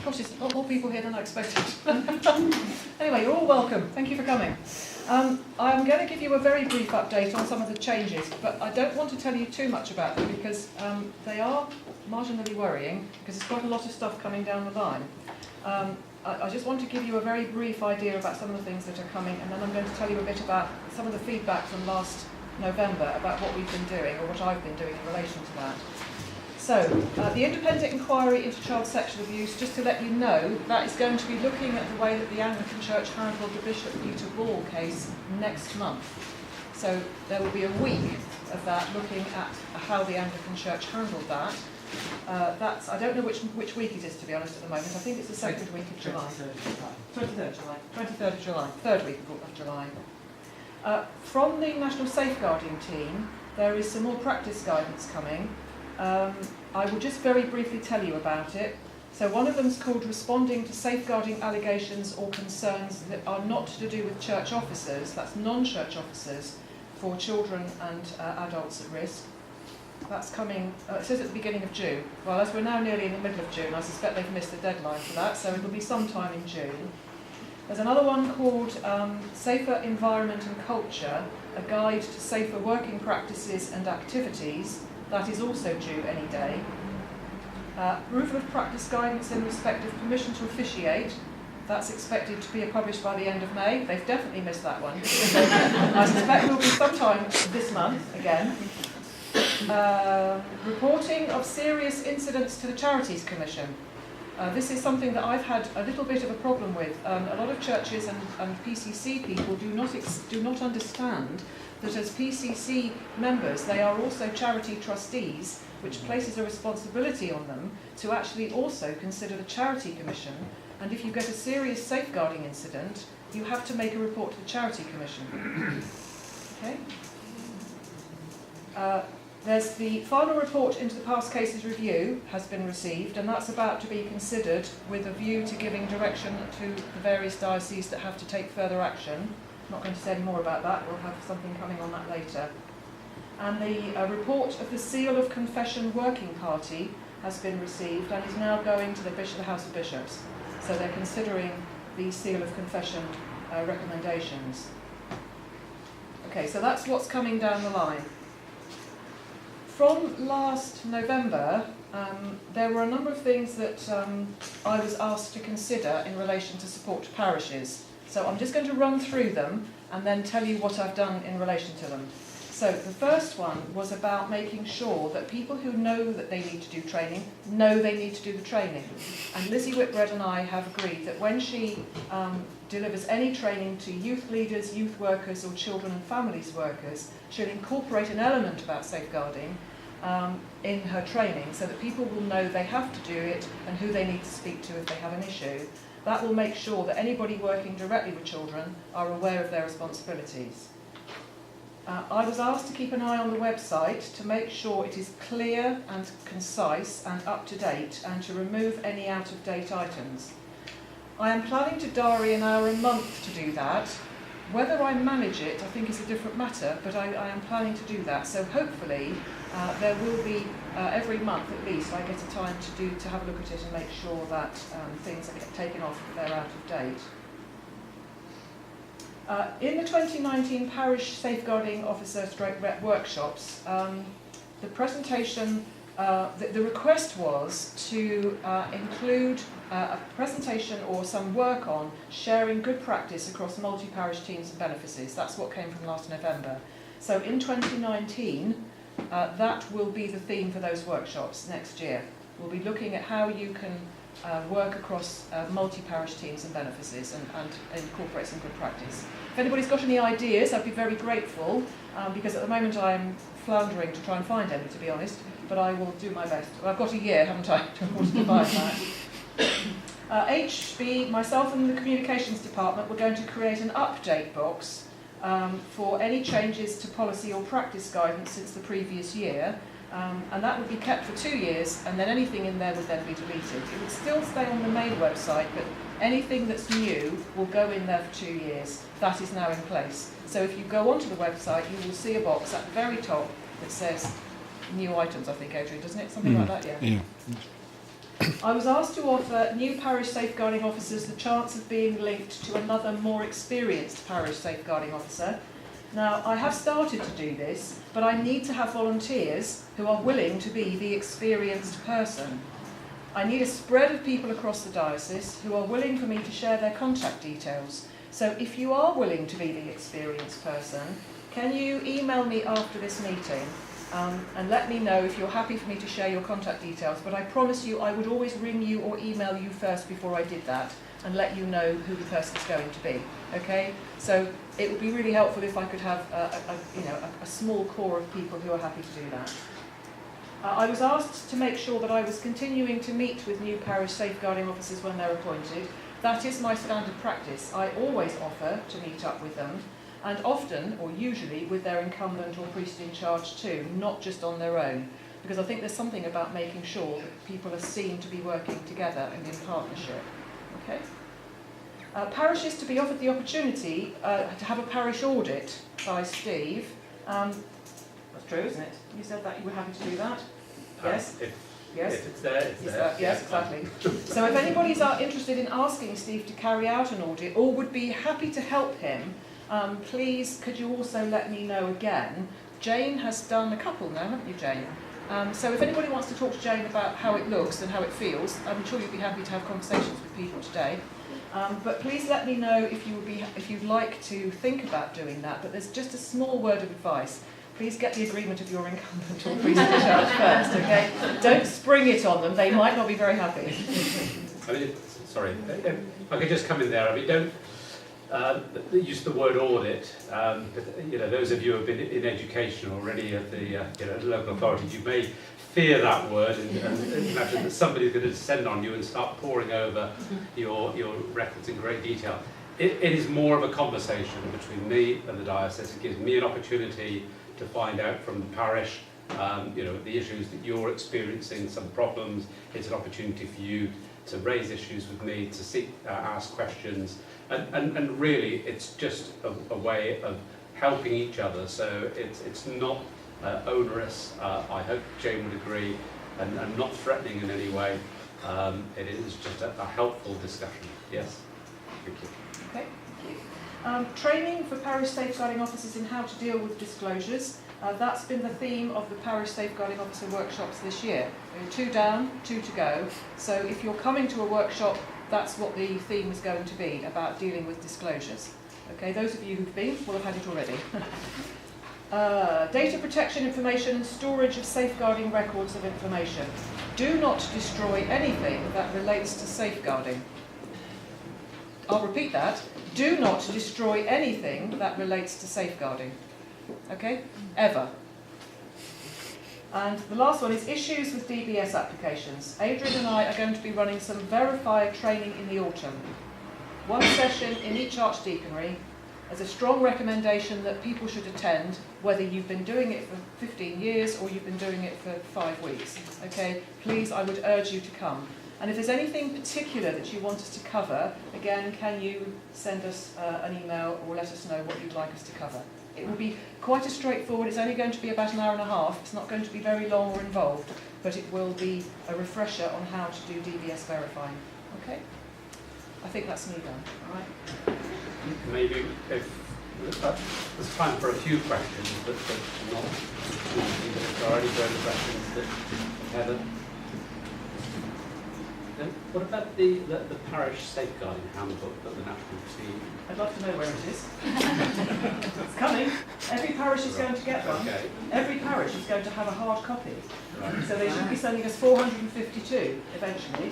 Gosh, there's a lot more people here than I expected. Anyway, you're all welcome. Thank you for coming. I'm going to give you a very brief update on some of the changes, but I don't want to tell you too much about them because they are marginally worrying, because there's quite a lot of stuff coming down the line. I just want to give you a very brief idea about some of the things that are coming, and then I'm going to tell you a bit about some of the feedback from last November about what we've been doing, or what I've been doing in relation to that. So, the independent inquiry into child sexual abuse, just to let you know, that is going to be looking at the way that the Anglican Church handled the Bishop Peter Ball case next month. So there will be a week of that looking at how the Anglican Church handled that. I don't know which week it is, to be honest, at the moment. I think it's the second week of July. 23rd July. 23rd of July. Third week of July. From the National Safeguarding Team, there is some more practice guidance coming. I will just very briefly tell you about it. So one of them is called Responding to Safeguarding Allegations or Concerns that are not to do with church officers, that's non-church officers, for children and adults at risk. That's coming, it says at the beginning of June. Well, as we're now nearly in the middle of June, I suspect they've missed the deadline for that, so it'll be sometime in June. There's another one called Safer Environment and Culture, a guide to safer working practices and activities. That is also due any day. Rule of practice guidance in respect of permission to officiate. That's expected to be published by the end of May. They've definitely missed that one. I suspect it will be sometime this month again. Reporting of serious incidents to the Charities Commission. This is something that I've had a little bit of a problem with. A lot of churches and PCC people do not understand that as PCC members they are also charity trustees, which places a responsibility on them to actually also consider the Charity Commission, and if you get a serious safeguarding incident you have to make a report to the Charity Commission. Okay? There's the final report into the past cases review has been received, and that's about to be considered with a view to giving direction to the various dioceses that have to take further action. I'm not going to say any more about that, we'll have something coming on that later. And the report of the Seal of Confession Working Party has been received and is now going to the House of Bishops. So they're considering the Seal of Confession recommendations. Okay, so that's what's coming down the line. From last November, there were a number of things that I was asked to consider in relation to support to parishes. So I'm just going to run through them and then tell you what I've done in relation to them. So the first one was about making sure that people who know that they need to do training know they need to do the training. And Lizzie Whitbread and I have agreed that when she delivers any training to youth leaders, youth workers or children and families workers, she'll incorporate an element about safeguarding in her training so that people will know they have to do it and who they need to speak to if they have an issue. That will make sure that anybody working directly with children are aware of their responsibilities. I was asked to keep an eye on the website to make sure it is clear and concise and up to date, and to remove any out-of-date items. I am planning to diary an hour a month to do that. Whether I manage it, I think, is a different matter, but I am planning to do that. So hopefully there will be, every month at least, I get a time to have a look at it and make sure that things are taken off if they're out of date. In the 2019 Parish Safeguarding Officer /Rep workshops, the presentation, the request was to include a presentation or some work on sharing good practice across multi-parish teams and benefices. That's what came from last November. So in 2019, that will be the theme for those workshops next year. We'll be looking at how you can work across multi-parish teams and benefices and incorporate some good practice. If anybody's got any ideas, I'd be very grateful, because at the moment I'm floundering to try and find any, to be honest, but I will do my best. Well, I've got a year, haven't I, to find that. HB, myself and the Communications Department, we're going to create an update box for any changes to policy or practice guidance since the previous year. And that would be kept for 2 years, and then anything in there would then be deleted. It would still stay on the main website, but anything that's new will go in there for 2 years. That is now in place. So if you go onto the website, you will see a box at the very top that says new items, I think, Adrian, doesn't it? Something like that, yeah. I was asked to offer new parish safeguarding officers the chance of being linked to another more experienced parish safeguarding officer. Now, I have started to do this, but I need to have volunteers who are willing to be the experienced person. I need a spread of people across the diocese who are willing for me to share their contact details. So if you are willing to be the experienced person, can you email me after this meeting and let me know if you're happy for me to share your contact details? But I promise you I would always ring you or email you first before I did that and let you know who the person's going to be. Okay? So it would be really helpful if I could have a small core of people who are happy to do that. I was asked to make sure that I was continuing to meet with new parish safeguarding officers when they're appointed. That is my standard practice. I always offer to meet up with them, and often, or usually, with their incumbent or priest in charge too, not just on their own, because I think there's something about making sure that people are seen to be working together and in partnership. Okay? Parishes to be offered the opportunity to have a parish audit by Steve. That's true, isn't it? You said that you were happy to do that? Yes? Yes? If it's there, it's there. Yes, exactly. So if anybody's interested in asking Steve to carry out an audit or would be happy to help him, please could you also let me know again. Jane has done a couple now, haven't you, Jane? So if anybody wants to talk to Jane about how it looks and how it feels, I'm sure you'd be happy to have conversations with people today. But please let me know if you'd like to think about doing that. But there's just a small word of advice. Please get the agreement of your incumbent or priest in charge first, okay? Don't spring it on them, they might not be very happy. I mean, sorry, if I could just come in there. I mean, don't use the word audit. Those of you who have been in education already at the local authorities, you may fear that word and imagine that somebody's going to descend on you and start poring over your records in great detail. It is more of a conversation between me and the diocese. It gives me an opportunity to find out from the parish, the issues that you're experiencing, some problems. It's an opportunity for you to raise issues with me, to ask questions, and really it's just a way of helping each other. So it's not onerous. I hope Jane would agree, and not threatening in any way. It is just a helpful discussion. Yes. Thank you. Okay. Training for parish safeguarding officers in how to deal with disclosures. That's been the theme of the parish safeguarding officer workshops this year. 2 down, 2 to go. So if you're coming to a workshop, that's what the theme is going to be, about dealing with disclosures. Okay, those of you who've been will have had it already. Data protection information and storage of safeguarding records of information. Do not destroy anything that relates to safeguarding. I'll repeat that. Do not destroy anything that relates to safeguarding. Okay? Ever. And the last one is issues with DBS applications. Adrian and I are going to be running some verifier training in the autumn. 1 session in each archdeaconry. As a strong recommendation that people should attend, whether you've been doing it for 15 years or you've been doing it for 5 weeks. Okay? Please, I would urge you to come. And if there's anything particular that you want us to cover, again, can you send us an email or let us know what you'd like us to cover? It will be quite a straightforward, it's only going to be about an hour and a half, it's not going to be very long or involved, but it will be a refresher on how to do DBS verifying. Okay? I think that's me done, all right? Maybe if there's time for a few questions, but not too many. If there are any further questions that Heather? What about the parish safeguarding handbook that the National Team? I'd love to know where it is. It's coming. Every parish is going to get one. Okay. Every parish is going to have a hard copy. Right. So they should be sending us 452 eventually.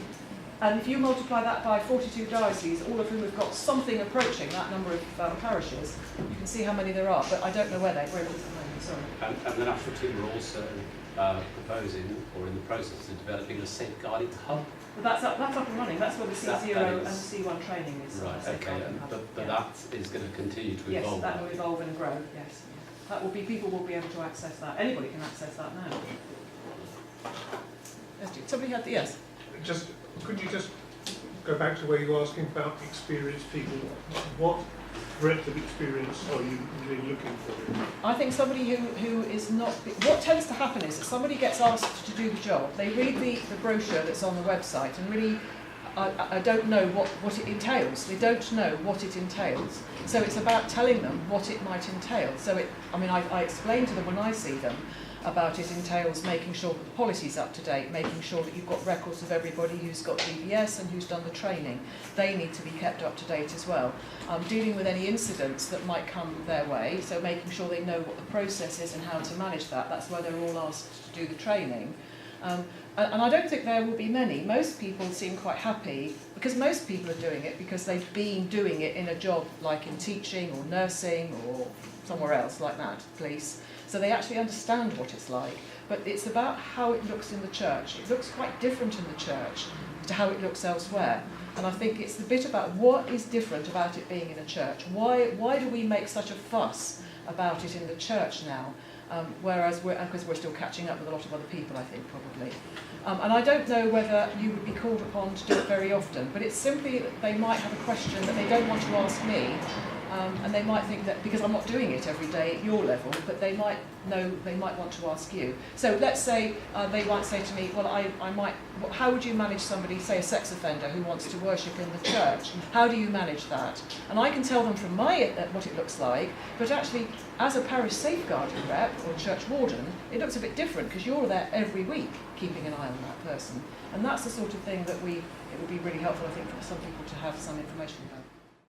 And if you multiply that by 42 dioceses, all of whom have got something approaching that number of parishes, you can see how many there are. But I don't know where it is at the moment. Sorry. And the National Team are also proposing, or in the process of developing, a safeguarding hub. But that's up and running. That's where the C0 and the C1 training is. Right, okay, but that is going to continue to evolve. Yes, that will evolve and grow, yes. That will be, people will be able to access that. Anybody can access that now. Somebody had the, yes? Could you just go back to where you were asking about experienced people. What breadth of experience are you really looking for? I think somebody who is not... What tends to happen is that somebody gets asked to do the job, they read the brochure that's on the website and really... I don't know what it entails. They don't know what it entails. So it's about telling them what it might entail. So I explain to them when I see them about it entails making sure that the policy's up to date, making sure that you've got records of everybody who's got DBS and who's done the training. They need to be kept up to date as well. Dealing with any incidents that might come their way, so making sure they know what the process is and how to manage that. That's why they're all asked to do the training. And I don't think there will be many. Most people seem quite happy because most people are doing it because they've been doing it in a job like in teaching or nursing or somewhere else like that, police. So they actually understand what it's like. But it's about how it looks in the church. It looks quite different in the church to how it looks elsewhere. And I think it's the bit about what is different about it being in a church. Why do we make such a fuss about it in the church now? Whereas because we're still catching up with a lot of other people, I think, probably. And I don't know whether you would be called upon to do it very often, but it's simply that they might have a question that they don't want to ask me, and they might think that because I'm not doing it every day at your level, but they might want to ask you. So let's say they might say to me, well, how would you manage somebody, say a sex offender who wants to worship in the church? How do you manage that? And I can tell them from what it looks like, but actually, as a parish safeguarding rep or church warden, it looks a bit different because you're there every week keeping an eye on that person. And that's the sort of thing that it would be really helpful, I think, for some people to have some information about.